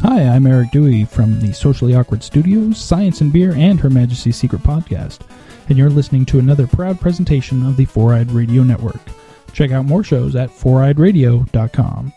Hi, I'm Eric Dewey from the Socially Awkward Studios, Science and Beer, and Her Majesty's Secret Podcast, and you're listening to another proud presentation of the Four-Eyed Radio Network. Check out more shows at foureyedradio.com.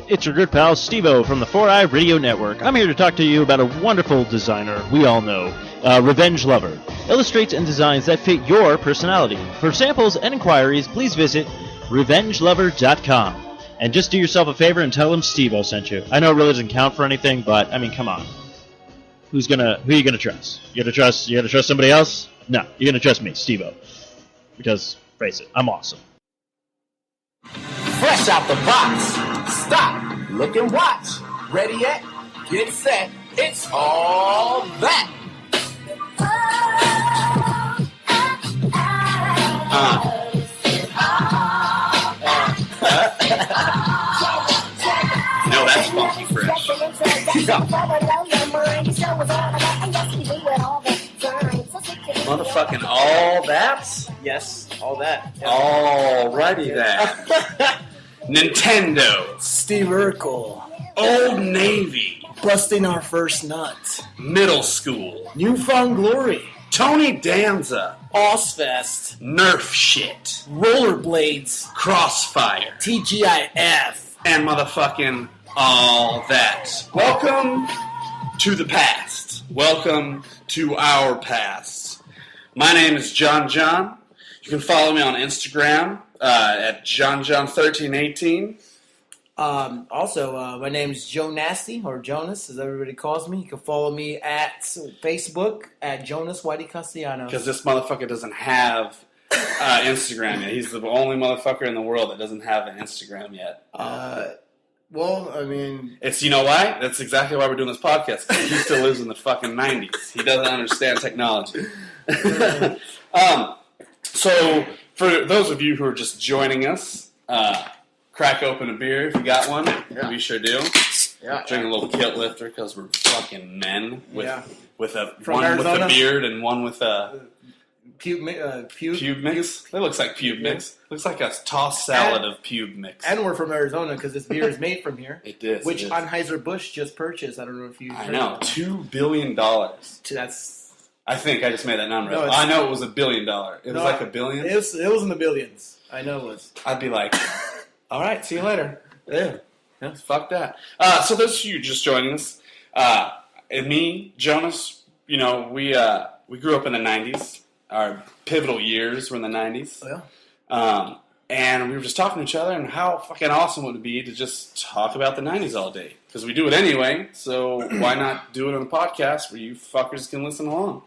It's your good pal, Steve-O from the Four-Eyed Radio Network. I'm here to talk to you about a wonderful designer we all know, Revenge Lover. Illustrates and designs that fit your personality. For samples and inquiries, please visit revengelover.com. And just do yourself a favor and tell him Steve-O sent you. I know it really doesn't count for anything, but, I mean, come on. Who are you gonna trust? You gonna trust somebody else? No, you're gonna trust me, Steve-O. Because, face it, I'm awesome. Fresh out the box. Stop, look and watch. Ready yet? Get set. It's all that. No, that's funky fresh. Motherfucking all that? Yes, all that. Yeah. Alrighty then. Nintendo. Steve Urkel. Old Navy. Busting our first nut. Middle school. Newfound Glory. Tony Danza. Ozfest. Nerf shit. Rollerblades. Crossfire. TGIF. And motherfucking all that. Welcome to the past. Welcome to our past. My name is Jon Jon. You can follow me on Instagram at JonJon1318. Also, my name is Jo-nasty, or Jonas, as everybody calls me. You can follow me at Facebook at Jonas Whitey Castellanos. Because this motherfucker doesn't have Instagram yet. He's the only motherfucker in the world that doesn't have an Instagram yet. Well, I mean... It's, you know why? That's exactly why we're doing this podcast. He still lives in the fucking 90s. He doesn't understand technology. So, for those of you who are just joining us, crack open a beer if you got one. Yeah. We sure do. Yeah. Drink a little kilt lifter because we're fucking men with From one Arizona. with a beard and one with a Pube mix. It looks like pube mix. Looks like a tossed salad of pube mix. And we're from Arizona because this beer is made from here. It is. Which it is. Anheuser-Busch just purchased. I don't know if you I know. $2 billion. That's... I think I just made that number. No, I know it was $1 billion. It was No, like $1 billion. It was in the billions. I know it was. I'd be like, all right, see you later. Yeah, fuck that. So those of you just joining us, and me, Jonas, you know, we grew up in the 90s. Our pivotal years were in the 90s. Oh, yeah. And we were just talking to each other and how fucking awesome would it be to just talk about the 90s all day. Because we do it anyway, so why not do it on a podcast where you fuckers can listen along?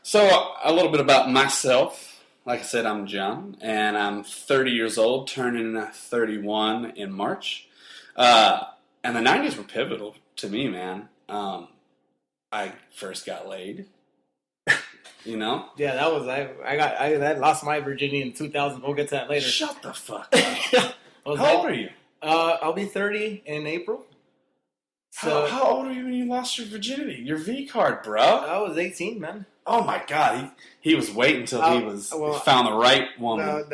So a little bit about myself. Like I said, I'm John, and I'm 30 years old, turning 31 in March. And the 90s were pivotal to me, man. I first got laid. You know? Yeah, that was I lost my virginity in 2000. We'll get to that later. Shut the fuck up. How old are you? I'll be 30 in April. So How old are you when you lost your virginity? Your V card, bro. I was 18, man. Oh my god, he was waiting until he found the right woman.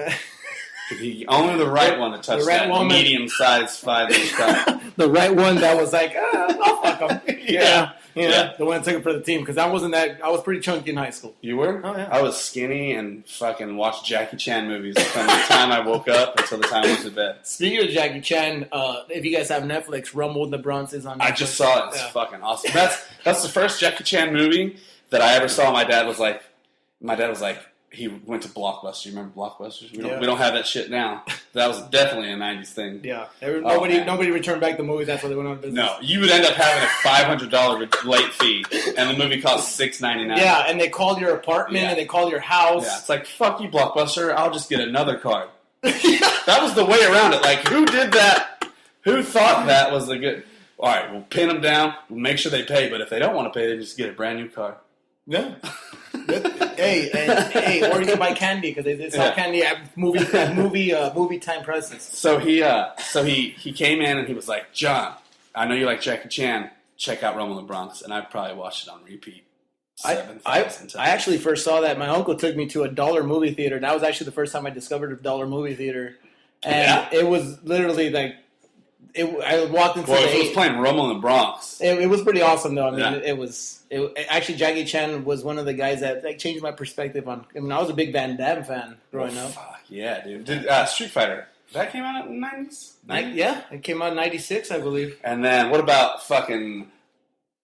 Only the right one to touch the right that woman. Medium-sized 5-inch cock. The right one that was like, I'll fuck him. Yeah. The one that took it for the team because I was pretty chunky in high school. You were? Oh, yeah. I was skinny and fucking watched Jackie Chan movies from the time I woke up until the time I went to bed. Speaking of Jackie Chan, if you guys have Netflix, Rumble in the Bronx is on Netflix. I just saw it. It's fucking awesome. That's the first Jackie Chan movie that I ever saw. My dad was like, he went to Blockbuster. You remember Blockbusters? We don't have that shit now. That was definitely a 90s thing. Yeah. Nobody returned back the movie. That's why they went on business. No. You would end up having a $500 late fee, and the movie cost $6.99. Yeah, and they called your apartment, and they called your house. Yeah, it's like, fuck you, Blockbuster. I'll just get another card. That was the way around it. Like, who did that? Who thought that was the good... All right, we'll pin them down. We'll make sure they pay, but if they don't want to pay, they just get a brand new card. Yeah. hey, or you can buy candy because they sell candy at movie time prices. So he came in and he was like, John, I know you like Jackie Chan. check out Rumble in the Bronx, and I probably watched it on repeat. I actually first saw that. My uncle took me to a dollar movie theater. That was actually the first time I discovered a dollar movie theater, and it was literally like I walked into. Well, it was playing Rumble in the Bronx. It was pretty awesome though. I mean, actually Jackie Chan was one of the guys that like changed my perspective on. I mean, I was a big Van Damme fan growing up. Fuck yeah, dude! Street Fighter that came out in the 90s? Yeah, it came out in '96, I believe. And then what about fucking?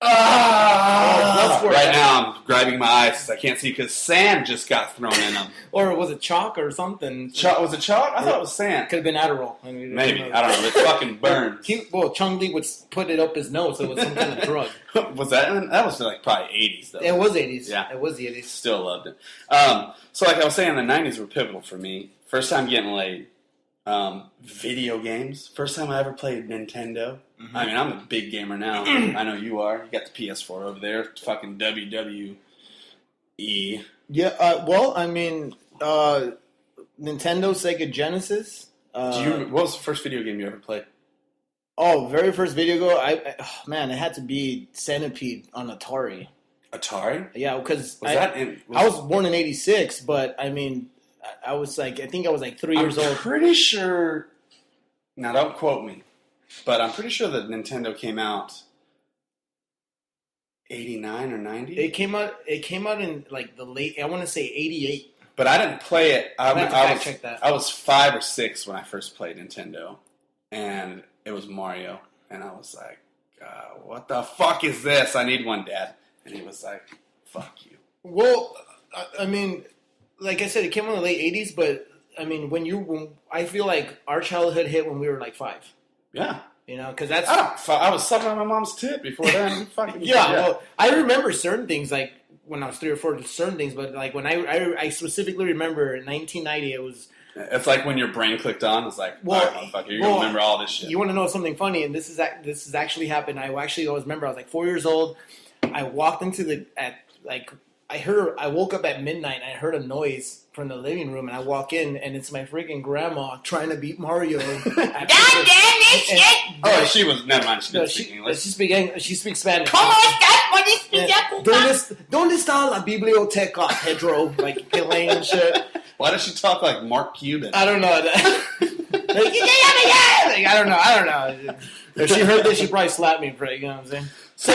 Right now I'm grabbing my eyes because I can't see because sand just got thrown in them. Or was it chalk or something? Was it chalk? I thought it was sand. Could have been Adderall. I mean, maybe. I don't know. It fucking burns. Chung Lee would put it up his nose, so it was some kind of drug. Was that? That was like probably 80s though. It was 80s. Yeah. It was the 80s. Still loved it. So like I was saying, the 90s were pivotal for me. First time getting laid. Video games. First time I ever played Nintendo. Mm-hmm. I mean, I'm a big gamer now. I know you are. You got the PS4 over there. Fucking WWE. Yeah. Well, I mean, Nintendo, Sega Genesis. What was the first video game you ever played? Oh, very first video game. Man, it had to be Centipede on Atari. Atari? Yeah, because I was born in '86, but I mean. I think I was like 3 years old. I'm pretty sure. Now, don't quote me, but I'm pretty sure that Nintendo came out 89 or 90. It came out in like the late. I want to say 88. But I didn't play it. I was 5 or 6 when I first played Nintendo, and it was Mario, and I was like, "What the fuck is this? I need one, Dad." And he was like, "Fuck you." Well, I mean. Like I said, it came out in the late 80s, but I mean, when I feel like our childhood hit when we were like 5. Yeah. You know, because that's... I was sucking on my mom's tit before then. Yeah, well, I remember certain things, like when I was 3 or 4, certain things, but like when I specifically remember in 1990, it was... It's like when your brain clicked on, it's like, you're going to remember all this shit. You want to know something funny, and this is actually happened. I actually always remember, I was like 4 years old. I walked into I woke up at midnight and I heard a noise from the living room and I walk in and it's my freaking grandma trying to beat Mario. She was, never mind, she didn't speak English. She speaks Spanish. ¿Dónde está la biblioteca, Pedro? Like Elaine and shit. Why does she talk like Mark Cuban? I don't know. I don't know. If she heard this, she probably slapped me for it, you know what I'm saying? So,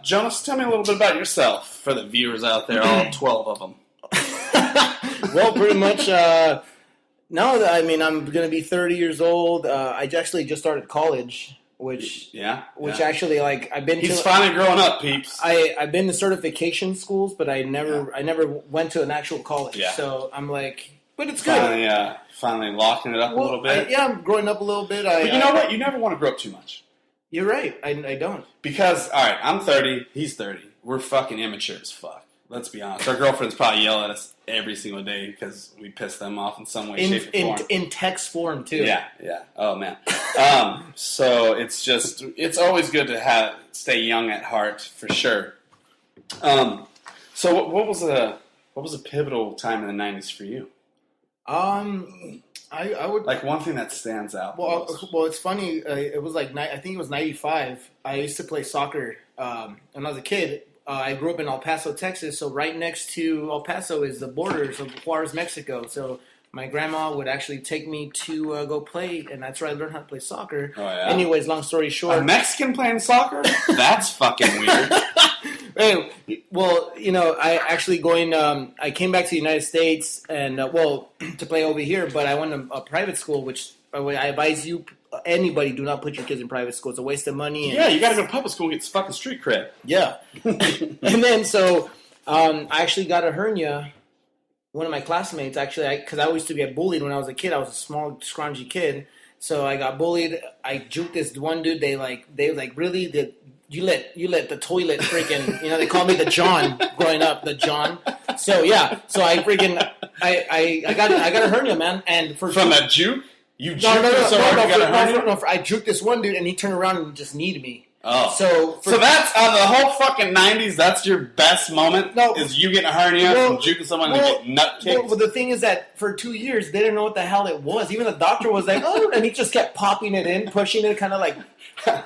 Jonas, tell me a little bit about yourself for the viewers out there, all 12 of them. Well, pretty much, now that, I mean, I'm going to be 30 years old. I actually just started college, which actually, like, I've been He's finally growing up, peeps. I've been to certification schools, but I never went to an actual college. Yeah. So I'm like, but it's good. Finally locking it up a little bit. I'm growing up a little bit. But you know what? You never want to grow up too much. You're right. I don't. Because, all right, I'm 30. He's 30. We're fucking immature as fuck. Let's be honest. Our girlfriends probably yell at us every single day because we piss them off in some way, shape, or form. In text form, too. Yeah. Oh, man. So it's always good to stay young at heart, for sure. So what was a pivotal time in the 90s for you? I would like one thing that stands out. Well, it's funny. It was like I think it was '95. I used to play soccer when I was a kid. I grew up in El Paso, Texas. So right next to El Paso is the borders of Juarez, Mexico. So my grandma would actually take me to go play, and that's where I learned how to play soccer. Oh, yeah. Anyways, long story short, a Mexican playing soccer? That's fucking weird. Hey, well, you know, I came back to the United States and, to play over here, but I went to a private school, which I advise you, anybody, do not put your kids in private school. It's a waste of money. Yeah, you got to go to public school and get fucking street cred. Yeah. And then, so, I actually got a hernia. One of my classmates, actually, because I used to get bullied when I was a kid. I was a small, scrawny kid. So I got bullied. I juked this one dude. They really you let the toilet freaking, you know, they called me the John growing up, the John. So yeah, so I freaking I got a hernia, man, and from a juke. You juked no, I juked this one dude, and he turned around and just kneed me. Oh, so that's on the whole fucking 90s. That's your best moment. Is you getting a hernia from juking someone and get nut kicked. Well, the thing is that for 2 years they didn't know what the hell it was. Even the doctor was like, "Oh," and he just kept popping it in, pushing it, kind of like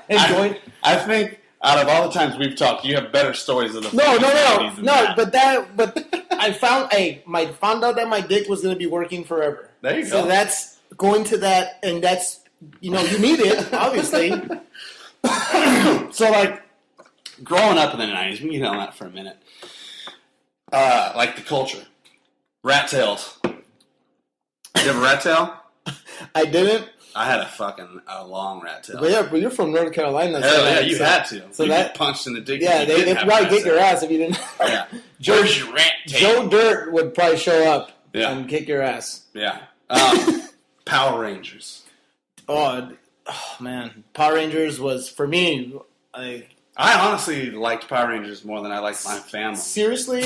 enjoying. I think Out of all the times we've talked, you have better stories of the No. But But I found out that my dick was going to be working forever. There you go. So that's going to that, and that's, you need it, obviously. So, like, growing up in the 90s, we can get on that for a minute. Like the culture. Rat tails. You have a rat tail? I didn't. I had a long rat tail. But you're from North Carolina. Hell yeah, you had to. So you that get punched in the dick. Yeah, they'd probably kick your ass if you didn't. Yeah. Where's your rat tail? Joe Dirt would probably show up Yeah. and kick your ass. Yeah. Power Rangers. Oh man, Power Rangers was for me. I honestly liked Power Rangers more than I liked my family. Seriously,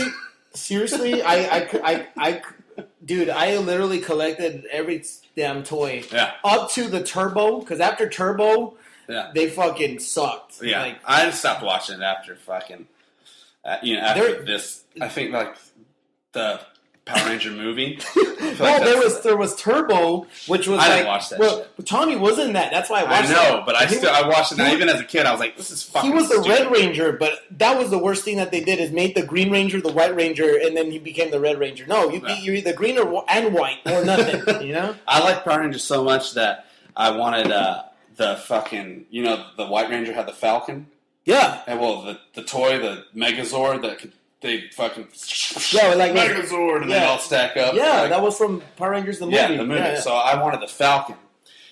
dude, I literally collected every damn toy. Yeah. Up to the Turbo, because after Turbo, Yeah. they fucking sucked. Yeah. Like, I just stopped watching it after fucking, after this. I think like the Power Ranger movie. there was Turbo, which was I like, didn't watch that well, shit. Tommy was in that. That's why I watched it. I know, but I watched it now. Even as a kid, I was like, this is fucking He was the stupid. Red Ranger, but that was the worst thing that they did is made the Green Ranger the White Ranger, and then he became the Red Ranger. No, you're either green and white or nothing, I like Power Rangers so much that I wanted the fucking, the White Ranger had the Falcon. Yeah. And well, the toy, the Megazord that they fucking like Megazord and they all stack up. Yeah, like, that was from Power Rangers the movie. Yeah, the movie. Yeah. So I wanted the Falcon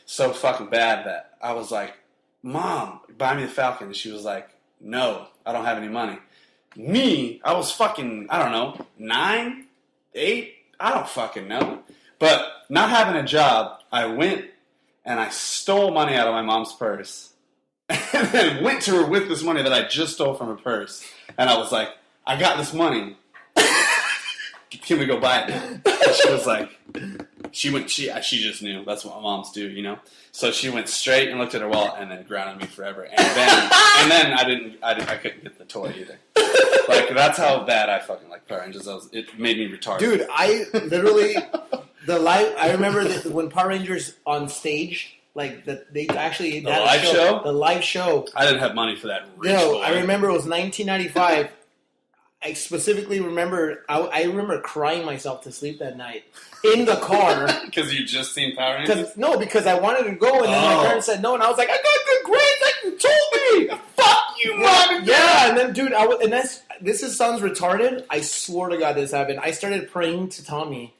so fucking bad that I was like, Mom, buy me the Falcon. And she was like, no, I don't have any money. I was fucking, I don't know, 9, 8? I don't fucking know. But not having a job, I went and I stole money out of my mom's purse. And then went to her with this money that I just stole from her purse. And I was like, I got this money. Can we go buy it now? And she was like, she just knew. That's what moms do, So she went straight and looked at her wallet and then grounded me forever. And then I couldn't get the toy either. Like, that's how bad I fucking like Power Rangers. It made me retarded. Dude, I literally, I remember when Power Rangers on stage, like, the live show. I didn't have money for that. I remember it was 1995. I specifically remember, I remember crying myself to sleep that night in the car. Because you just seen Power Rangers? Because I wanted to go, and then my parents said no, and I was like, I got good grades, like you told me. Fuck you, Mom. Yeah, and then, dude, sounds retarded. I swear to God this happened. I started praying to Tommy.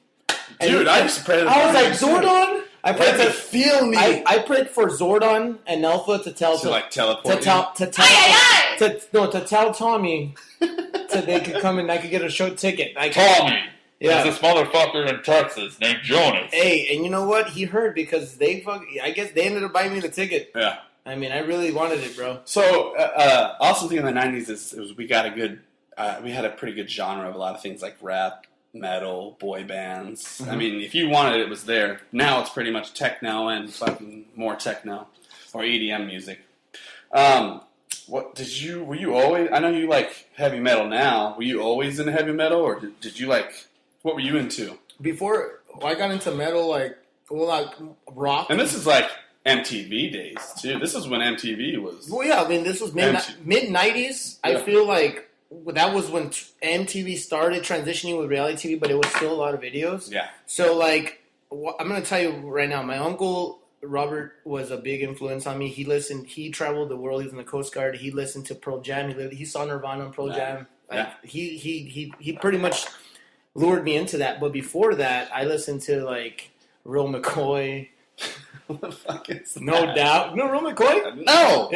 Dude, I used to pray to I was like, Zordon? I prayed to feel me. I prayed for Zordon and Alpha to tell teleport to tell Tommy so they could come and I could get a show ticket. Tommy. Yeah. There's this motherfucker in Texas named Jonas. Hey, and you know what? He heard because I guess they ended up buying me the ticket. Yeah. I mean, I really wanted it, bro. So, awesome thing in the 90s is we got we had a pretty good genre of a lot of things like rap, metal, boy bands. Mm-hmm. I mean, if you wanted it, was there. Now it's pretty much techno and fucking more techno or EDM music. Were you always, I know you like heavy metal now. Were you always into heavy metal or did you what were you into? Before I got into metal, like rock. And this is like MTV days too. This is when MTV was. Well, yeah, I mean, this was mid 90s. Yeah. I feel like that was when MTV started transitioning with reality TV, but it was still a lot of videos. Yeah. So, I'm going to tell you right now, my uncle Robert was a big influence on me. He traveled the world. He was in the Coast Guard. He listened to Pearl Jam. He saw Nirvana on Pearl Jam. He pretty much lured me into that. But before that, I listened to, Real McCoy. What the fuck is that? No Doubt. No, Real McCoy? No.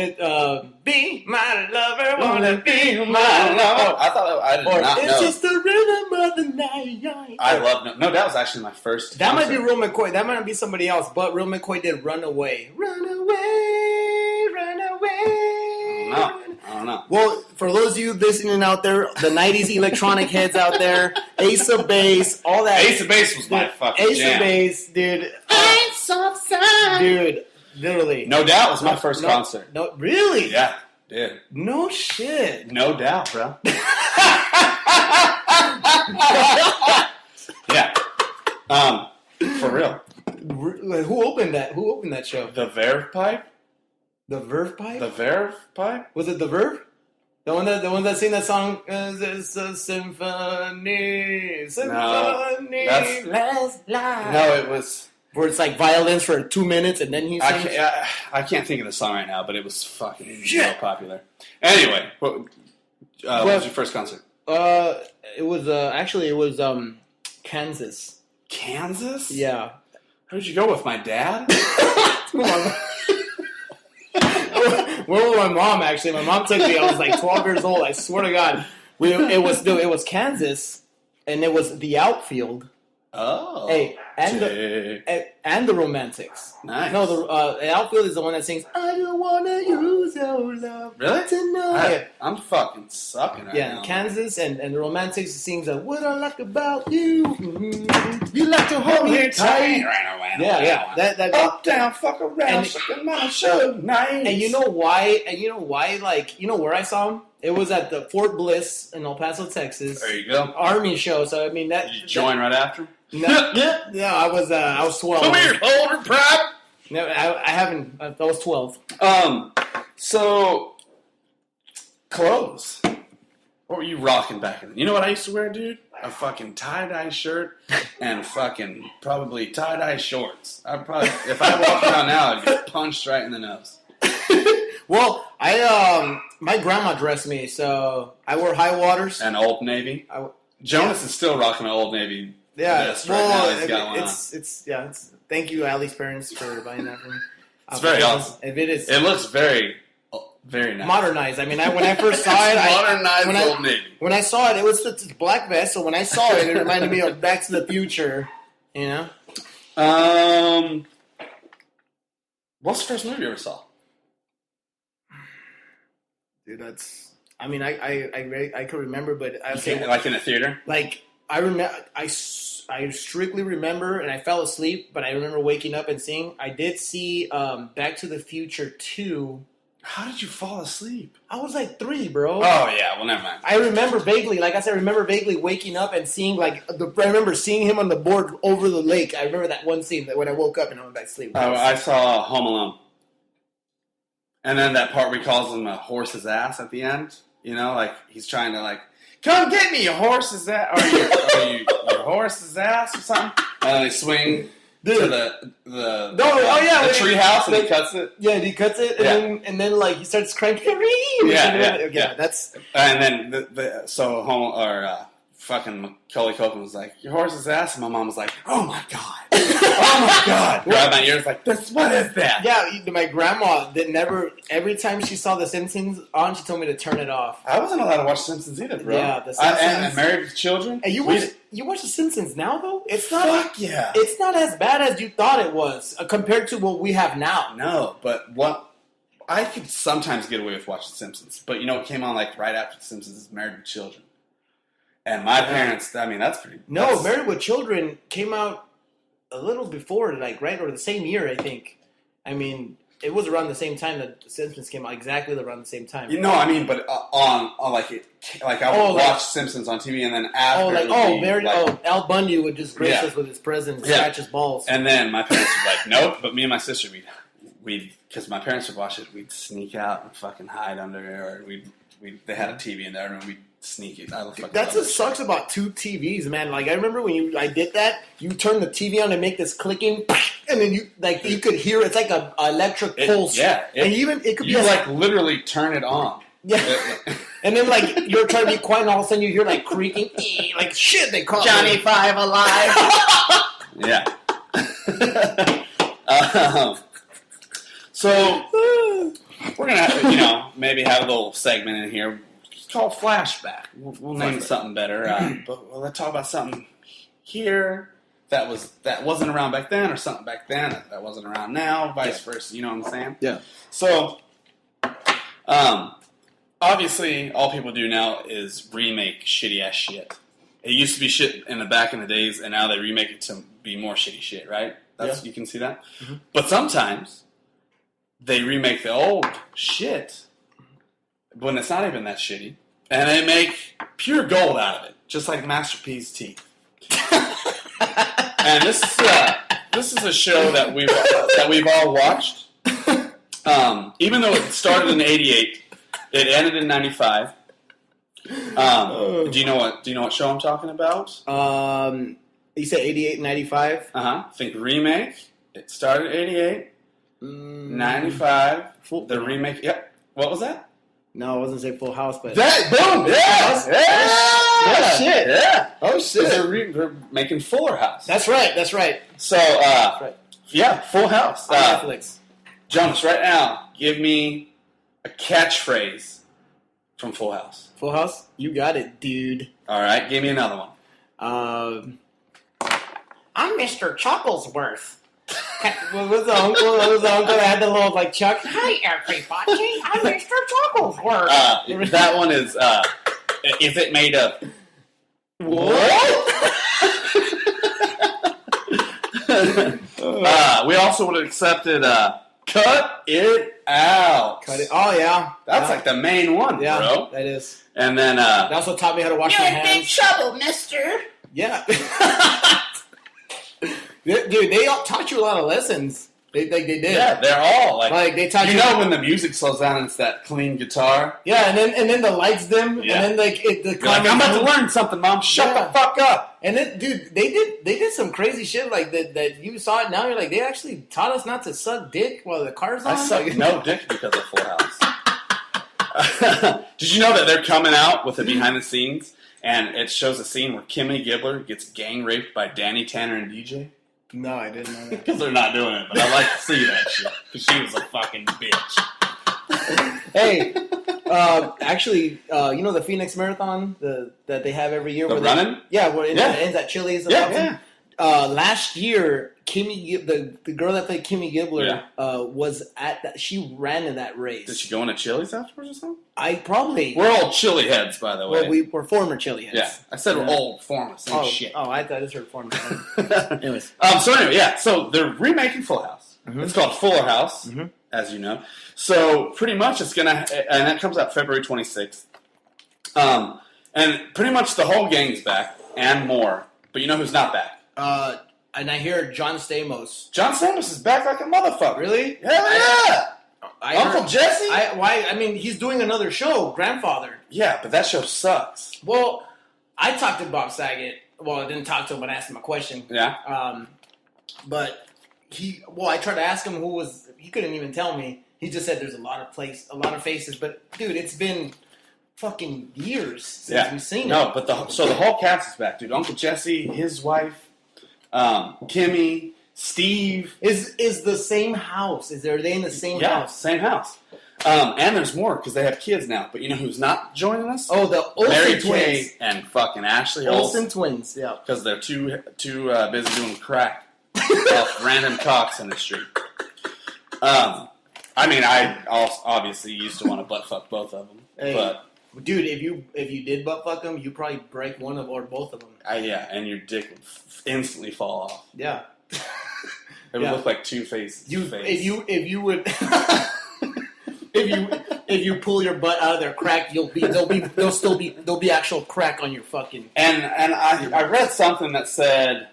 Be my lover, wanna be my lover. I did not know. It's just the rhythm of the night. I love No Doubt was actually my first. That might be Real McCoy. That might be somebody else. But Real McCoy did Runaway. Runaway, runaway. No, I don't know. Well, for those of you listening out there, the 90s electronic heads out there, Ace of Base, all that. Ace of Base was my fucking Ace jam. of Base, dude. Ace of Side. Dude, literally. No Doubt was my first concert. No, really? Yeah, dude. No shit. No Doubt, bro. Yeah. For real. Who opened that? Who opened that show? The Verve Pipe? The Verve Pipe? The Verve Pipe? Was it The Verve? The one that sing that song, it's a symphony, that's- last life. No, it was... Where it's like violins for 2 minutes and then he sings. I can't think of the song right now, but it was fucking real popular. Anyway, what was your first concert? It was Kansas. Kansas? Yeah. Who'd you go with? My dad? Where was my mom? Actually, my mom took me. I was like 12 years old. I swear to God, it was Kansas, and it was the Outfield. Oh, hey, and the Romantics. Nice. No, the Outfield is the one that sings "I don't wanna use your love really tonight." I'm fucking sucking right now. Yeah, Kansas and the Romantics sings "What I Like About You." Mm-hmm. You like to hold me tight. Yeah. That up down, fuck around, sucking my show nice. And you know why? Like, you know where I saw him? It was at the Fort Bliss in El Paso, Texas. There you go. Army show. So I mean that. Did you join right after? No, yeah, I was 12. Come here, hold her, pride. No, I haven't. I was 12. So clothes. What were you rocking back then? You know what I used to wear, dude? A fucking tie-dye shirt and fucking probably tie-dye shorts. If I walked around now, I'd get punched right in the nose. Well, my grandma dressed me, so I wore high waters and Old Navy. Jonas is still rocking an Old Navy. Vest right now. He's got one on. Thank you, Allie's parents, for buying that for me. It's very awesome. It looks very, very nice. Modernized. I mean, when I first saw it, modernized Old Navy. When I saw it was this black vest. So when I saw it, it reminded me of Back to the Future. You know. What's the first movie you ever saw? Dude, that's. I mean, I could remember, but I say like in a theater. Like I remember, I strictly remember, and I fell asleep, but I remember waking up and seeing. I did see Back to the Future 2. How did you fall asleep? I was like 3, bro. Oh yeah, well never mind. I remember vaguely, like I said, I remember vaguely waking up and seeing I remember seeing him on the board over the lake. I remember that one scene that when I woke up and I went back to sleep. Oh, I saw Home Alone. And then that part where he calls him a horse's ass at the end. You know, like he's trying to like, come get me, your horse's ass, or your horse's ass or something. And then they swing to the tree house and he cuts it. Yeah, he cuts it, and then like he starts crying. Yeah, that's. And then fucking Macaulay Culkin was like, your horse's ass, and my mom was like, oh my god. Oh my god! Grabbed my ears like, what is that? Yeah, my grandma every time she saw The Simpsons on, she told me to turn it off. I wasn't allowed to watch Simpsons either, bro. Yeah, The Simpsons. And Married with Children. And you watch The Simpsons now, though? It's not. Fuck yeah! It's not as bad as you thought it was compared to what we have now. No, but what I could sometimes get away with watching The Simpsons, but you know what came on like right after The Simpsons is Married with Children. And my parents, I mean, that's pretty. No, Married with Children came out a little before, like right or the same year, I think. I mean, it was around the same time that The Simpsons came out, exactly around the same time. You know, I mean, but on I would watch Simpsons on TV, and then after, Al Bundy would just grace us with his presence, scratch his balls, and then my parents would like, nope. But me and my sister, we'd because my parents would watch it, we'd sneak out and fucking hide under there, or they had a TV in there, and we'd sneak it. That's what sucks about two TVs, man. Like I remember when I did that, you turn the TV on and make this clicking, and then you could hear it's like a electric pulse. Yeah, and even it could be literally turn it on. Yeah, and then like you're trying to be quiet, and all of a sudden you hear like creaking, like shit. They call Johnny me. 5 alive. Yeah. So we're gonna have, maybe have a little segment in here. It's called Flashback. We'll name it something better. But let's talk about something here that wasn't around back then, or something back then that wasn't around now, vice versa. You know what I'm saying? Yeah. So, obviously, all people do now is remake shitty ass shit. It used to be shit in the days, and now they remake it to be more shitty shit. Right? You can see that. Mm-hmm. But sometimes they remake the old shit when it's not even that shitty, and they make pure gold out of it, just like Master P's teeth. And this is a show that we've all watched. Even though it started in '88, it ended in '95. Do you know what show I'm talking about? You said 88 and 95? Think remake. It started '88, 95. The remake. Yep. What was that? No, I wasn't saying Full House, but That boom. Yeah. Oh shit. Yeah. Oh shit. They're making Fuller House. That's right. So right. yeah, Full House. On Netflix. Jonas, right now, give me a catchphrase from Full House. Full House? You got it, dude. All right, give me another one. I'm Mr. Chucklesworth. What was the uncle? that had the little like Chuck? Hi, everybody. I'm Mr. Chucklesworth. That one is it made of what? We also would have accepted cut it out. Cut it. Oh yeah, that's like the main one, yeah, bro. That is. And then that also taught me how to wash my You're in big hands. trouble, mister. Yeah. Dude, they all taught you a lot of lessons. They did. Yeah, they're all like they taught you. You know when the music slows down and it's that clean guitar. Yeah, and then the lights dim, yeah. and then I'm about to learn something, Mom. Shut the fuck up. And then, dude, they did some crazy shit like that you saw it now. You're like, they actually taught us not to suck dick while the car's on. I suck no dick because of Full House. Did you know that they're coming out with a behind the scenes, and it shows a scene where Kimmy Gibbler gets gang raped by Danny Tanner and DJ? No, I didn't know that. Because they're not doing it, but I like to see that shit. Because she was a fucking bitch. Hey, actually, you know the Phoenix Marathon that they have every year? The running? Where it ends at Chili's. Yeah. Last year, Kimmy, the girl that played Kimmy Gibbler, was at that. She ran in that race. Did she go into Chili's afterwards or something? We're all Chili heads, by the way. Well, we're former Chili heads. Yeah, I said we're old former. Same shit. Oh, I thought it was former. Anyways, so anyway, yeah. So they're remaking Full House. Mm-hmm. It's called Fuller House, as you know. So pretty much it's gonna, and that comes out February 26th. And pretty much the whole gang's back and more. But you know who's not back? And I hear John Stamos. John Stamos is back like a motherfucker. Really? Hell yeah! Uncle Jesse? I mean, he's doing another show, Grandfather. Yeah, but that show sucks. Well, I talked to Bob Saget. Well, I didn't talk to him, but I asked him a question. Yeah. But I tried to ask him who was. He couldn't even tell me. He just said there's a lot of faces. But dude, it's been fucking years since we've seen it. No, but the whole cast is back, dude. Uncle Jesse, his wife, Kimmy, Steve. Is the same house? Are they in the same house? Same house. And there's more because they have kids now. But you know who's not joining us? Oh, the Olsen Mary twins. Kay and fucking Ashley Olsen twins. Yeah, because they're too busy doing crack off random cocks in the street. I mean, I obviously used to want to butt fuck both of them, but dude, if you did butt fuck them, you probably break one of or both of them. Yeah, and your dick would instantly fall off. Yeah, it would look like two faces. If you would. If you pull your butt out of their crack, there'll be actual crack on your fucking. And I read something that said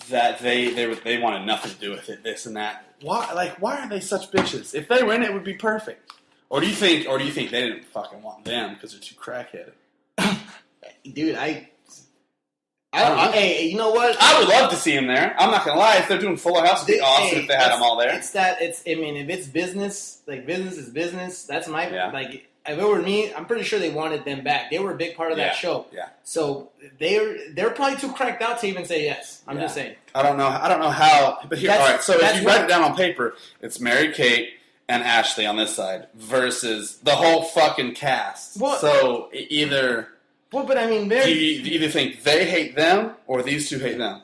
that they wanted nothing to do with it, this and that. Why are they such bitches? If they were in it, would be perfect. Or do you think they didn't fucking want them because they're too crackheaded? Dude, hey, you know what? I would love to see them there. I'm not gonna lie. If they're doing Fuller House, it'd be awesome if they had them all there. I mean, if it's business, like business is business. That's my like. If it were me, I'm pretty sure they wanted them back. They were a big part of that show. Yeah. So they're probably too cracked out to even say yes. I'm just saying. I don't know how. But here, all right. So if you write it down on paper, it's Mary Kate and Ashley on this side versus the whole fucking cast. What? So either. Well, but I mean, do you either think they hate them or these two hate them?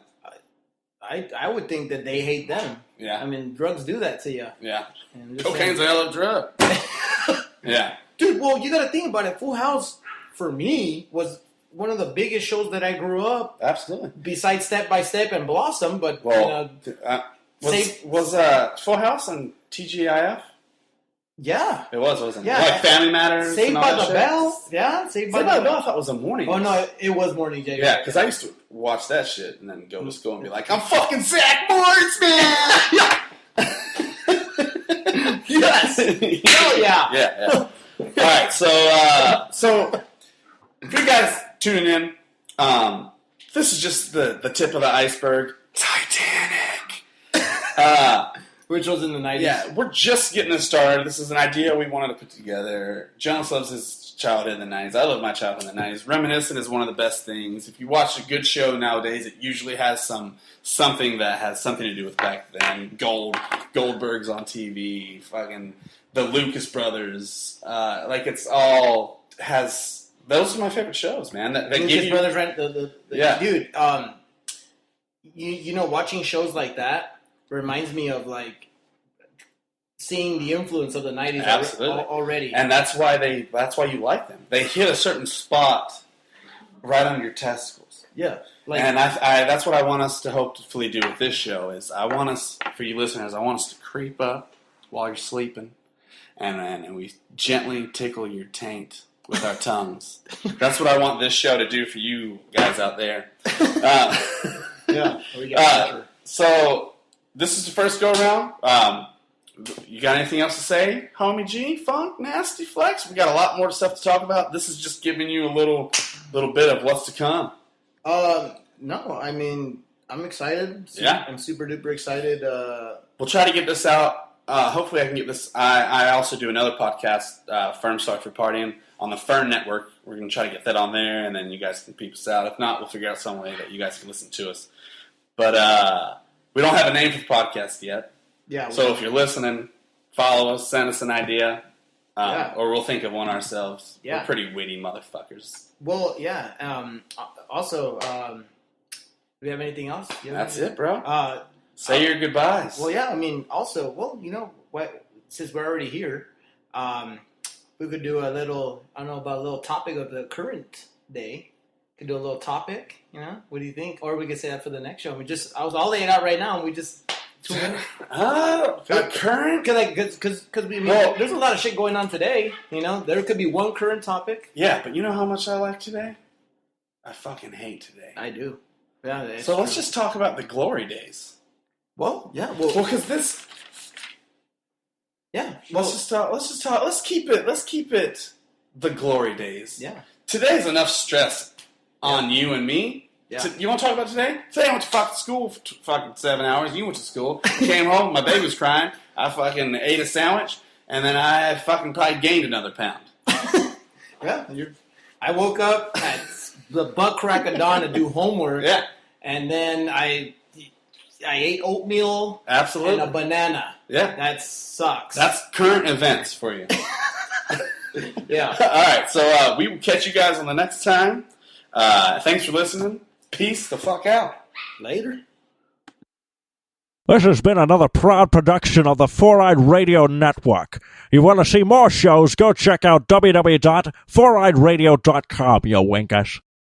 I would think that they hate them. Yeah. I mean, drugs do that to you. Yeah. Cocaine's a hell of a drug. Yeah. Dude, well, you got to think about it. Full House, for me, was one of the biggest shows that I grew up. Absolutely. Besides Step by Step and Blossom, but was Full House and TGIF? Yeah. It was, wasn't it? Yeah. Like Family Matters. Saved by the Bell. Yeah, Saved by the Bell. I thought it was a morning. Oh, no, it was Morning J. Yeah, because I used to watch that shit and then go to school and be like, I'm fucking Zach Morris, man! Yeah, Yes. Hell yeah. Yeah. All right, so if you guys tuning in, this is just the tip of the iceberg. Titanic. Which was in the 90s. Yeah, we're just getting this started. This is an idea we wanted to put together. Jonas loves his childhood in the 90s. I love my childhood in the 90s. Reminiscing is one of the best things. If you watch a good show nowadays, it usually has something that has something to do with back then. Goldberg's on TV, fucking the Lucas brothers. It's all has. Those are my favorite shows, man. That Lucas give you, brothers, dude. Watching shows like that reminds me of like seeing the influence of the 90s already. And that's why you like them. They hit a certain spot right under your testicles. Yeah. And that's what I want us to hopefully do with this show is I want us, for you listeners, I want us to creep up while you're sleeping and we gently tickle your taint with our tongues. That's what I want this show to do for you guys out there. So this is the first go-around. You got anything else to say, homie G? Funk, Nasty, Flex? We got a lot more stuff to talk about. This is just giving you a little bit of what's to come. No, I mean, I'm excited. I'm super duper excited. We'll try to get this out. Hopefully I can get this. I also do another podcast, Firm Start for Partying, on the Fern Network. We're going to try to get that on there, and then you guys can peep us out. If not, we'll figure out some way that you guys can listen to us. But we don't have a name for the podcast yet. Yeah. So if you're listening, follow us, send us an idea, or we'll think of one ourselves. Yeah. We're pretty witty motherfuckers. Well, yeah. Also, do we have anything else? That's it, bro. Say your goodbyes. Well, yeah. I mean, also, what? Since we're already here, we could do a little topic of the current day. Could do a little topic, What do you think? Or we could say that for the next show. I'll lay it out right now, and we just current? Because there's a lot of shit going on today. There could be one current topic. Yeah, but you know how much I like today? I fucking hate today. I do. Yeah. So let's just talk about the glory days. Well, yeah. Well, because this. Yeah. Let's just talk. Let's keep it. The glory days. Yeah. Today's enough stress on you and me. Yeah. You want to talk about today? Today I went to fucking school for fucking 7 hours. You went to school. Came home. My baby was crying. I fucking ate a sandwich. And then I fucking probably gained another pound. Yeah. I woke up at the butt crack of dawn to do homework. Yeah. And then I ate oatmeal. Absolutely. And a banana. Yeah. That sucks. That's current events for you. Yeah. All right. So we will catch you guys on the next time. Thanks for listening. Peace the fuck out. Later. This has been another proud production of the 4-Eyed Radio Network. You want to see more shows, go check out www.4eyeradio.com, you winkers.